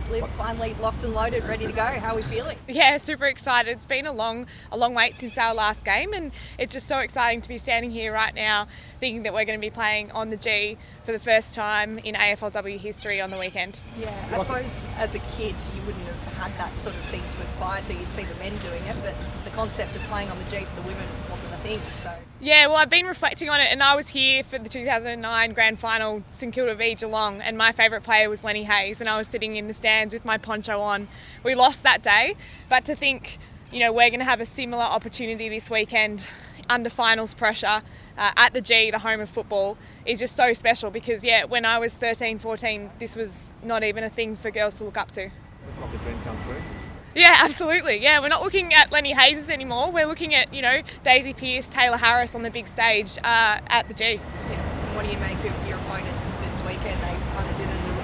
Liv, finally locked and loaded, ready to go. How are we feeling? Yeah, super excited. It's been a long wait since our last game, and it's just so exciting to be standing here right now thinking that we're going to be playing on the G for the first time in AFLW history on the weekend. Yeah, I suppose as a kid you wouldn't have had that sort of thing to aspire to. You'd see the men doing it, but the concept of playing on the G for the women wasn't a thing. So yeah, well, I've been reflecting on it, and I was here for the 2009 grand final, St Kilda v Geelong, and my favourite player was Lenny Hayes, and I was sitting in the stands with my poncho on. We lost that day, but to think, we're going to have a similar opportunity this weekend under finals pressure at the G, the home of football, is just so special because, when I was 13, 14, this was not even a thing for girls to look up to. Let's not the dream come true. Yeah, absolutely. Yeah, we're not looking at Lenny Hayes anymore. We're looking at, Daisy Pearce, Taylor Harris on the big stage at the G. Yeah. And what do you make of your opponents this weekend? They kind of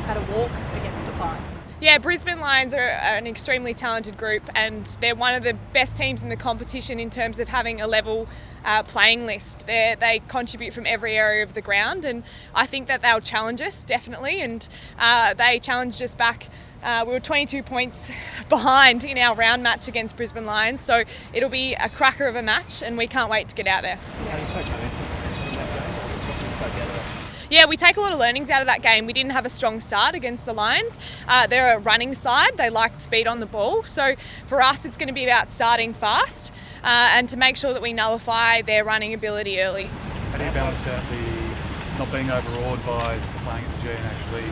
had a walk against the pass. Yeah, Brisbane Lions are an extremely talented group, and they're one of the best teams in the competition in terms of having a level playing list. They contribute from every area of the ground, and I think that they'll challenge us, definitely, and they challenged us back. We were 22 points behind in our round match against Brisbane Lions, so it'll be a cracker of a match, and we can't wait to get out there. Yeah, we take a lot of learnings out of that game. We didn't have a strong start against the Lions. They're a running side. They like speed on the ball. So for us, it's going to be about starting fast and to make sure that we nullify their running ability early. How do you balance out the not being overawed by playing at the G and actually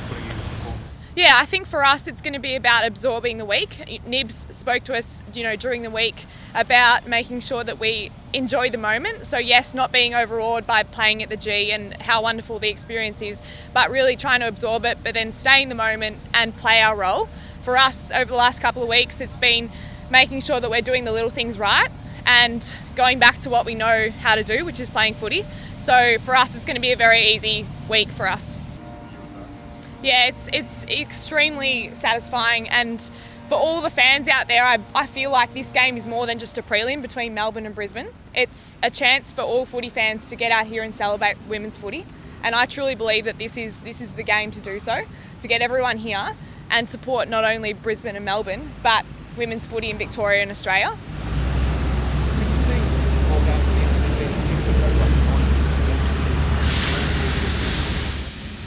putting in the performance? Yeah, I think for us it's going to be about absorbing the week. Nibs spoke to us, during the week about making sure that we enjoy the moment. So yes, not being overawed by playing at the G and how wonderful the experience is, but really trying to absorb it, but then stay in the moment and play our role. For us, over the last couple of weeks, it's been making sure that we're doing the little things right and going back to what we know how to do, which is playing footy. So for us, it's going to be a very easy week for us. Yeah, it's extremely satisfying, and for all the fans out there, I feel like this game is more than just a prelim between Melbourne and Brisbane. It's a chance for all footy fans to get out here and celebrate women's footy, and I truly believe that this is the game to do so, to get everyone here and support not only Brisbane and Melbourne, but women's footy in Victoria and Australia.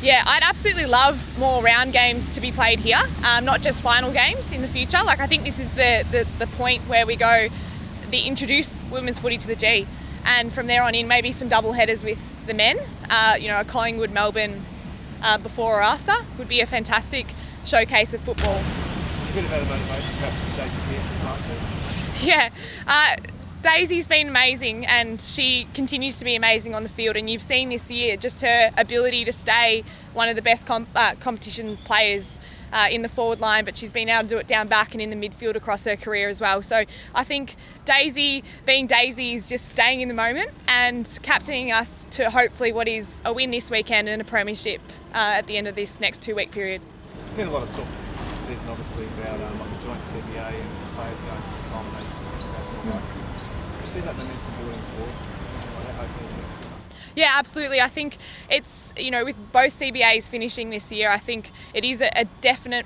Yeah, I'd absolutely love more round games to be played here, not just final games in the future. I think this is the point where we go, introduce women's footy to the G, and from there on in maybe some double headers with the men. A Collingwood, Melbourne before or after would be a fantastic showcase of football. A bit about the motivation perhaps for Daisy Pearce's last season. Yeah. Daisy's been amazing, and she continues to be amazing on the field, and you've seen this year just her ability to stay one of the best competition players in the forward line, but she's been able to do it down back and in the midfield across her career as well. So I think Daisy, being Daisy, is just staying in the moment and captaining us to hopefully what is a win this weekend and a premiership at the end of this next 2-week period. There's been a lot of talk this season obviously about the joint CBA and players going for time and see that momentum building towards hopefully the next few months? Yeah, absolutely. I think it's, with both CBAs finishing this year, I think it is a definite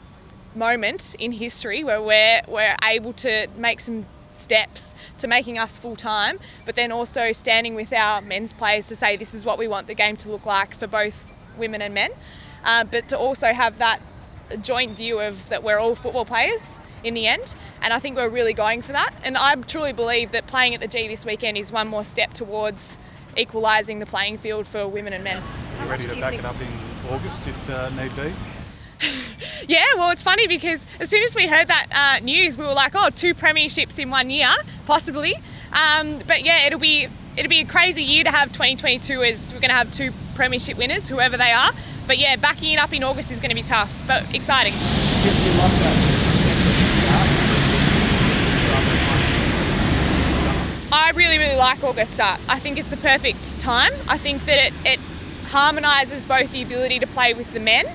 moment in history where we're able to make some steps to making us full-time, but then also standing with our men's players to say this is what we want the game to look like for both women and men, but to also have that joint view of that we're all football players in the end, and I think we're really going for that, and I truly believe that playing at the G this weekend is one more step towards equalising the playing field for women and men. Are you ready to back it up in August if need be? Yeah, well, it's funny because as soon as we heard that news, we were like, 2 premierships in 1 year, possibly. But yeah, it'll be a crazy year to have 2022 as we're going to have 2 premiership winners, whoever they are. But yeah, backing it up in August is going to be tough, but exciting. I really, really like August start. I think it's a perfect time. I think that it harmonises both the ability to play with the men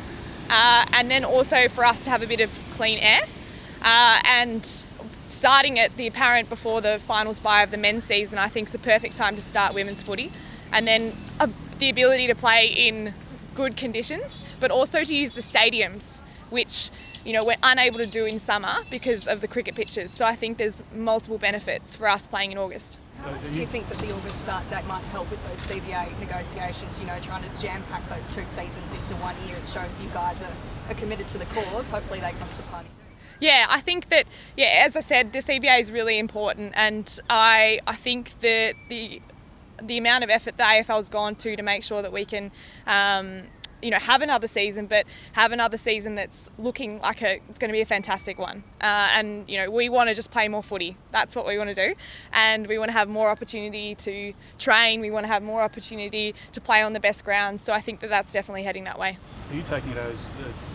and then also for us to have a bit of clean air. And starting at the apparent before the finals bye of the men's season, I think is a perfect time to start women's footy. And then the ability to play in good conditions, but also to use the stadiums which, you know, we're unable to do in summer because of the cricket pitches. So I think there's multiple benefits for us playing in August. How much do you think that the August start date might help with those CBA negotiations, you know, trying to jam-pack those 2 seasons into 1 year? It shows you guys are committed to the cause. Hopefully they come to the party too. Yeah, I think that, as I said, the CBA is really important, and I think that the amount of effort the AFL's gone to make sure that we can, have another season, but have another season that's looking like it's going to be a fantastic one. And, you know, we want to just play more footy. That's what we want to do. And we want to have more opportunity to train. We want to have more opportunity to play on the best grounds. So I think that that's definitely heading that way. Are you taking it as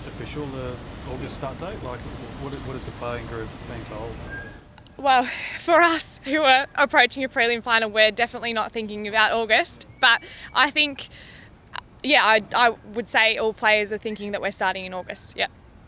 official, the August start date? Like, what is the playing group being told? Well, for us who are approaching a prelim final, we're definitely not thinking about August. But I think, I would say all players are thinking that we're starting in August. Yeah.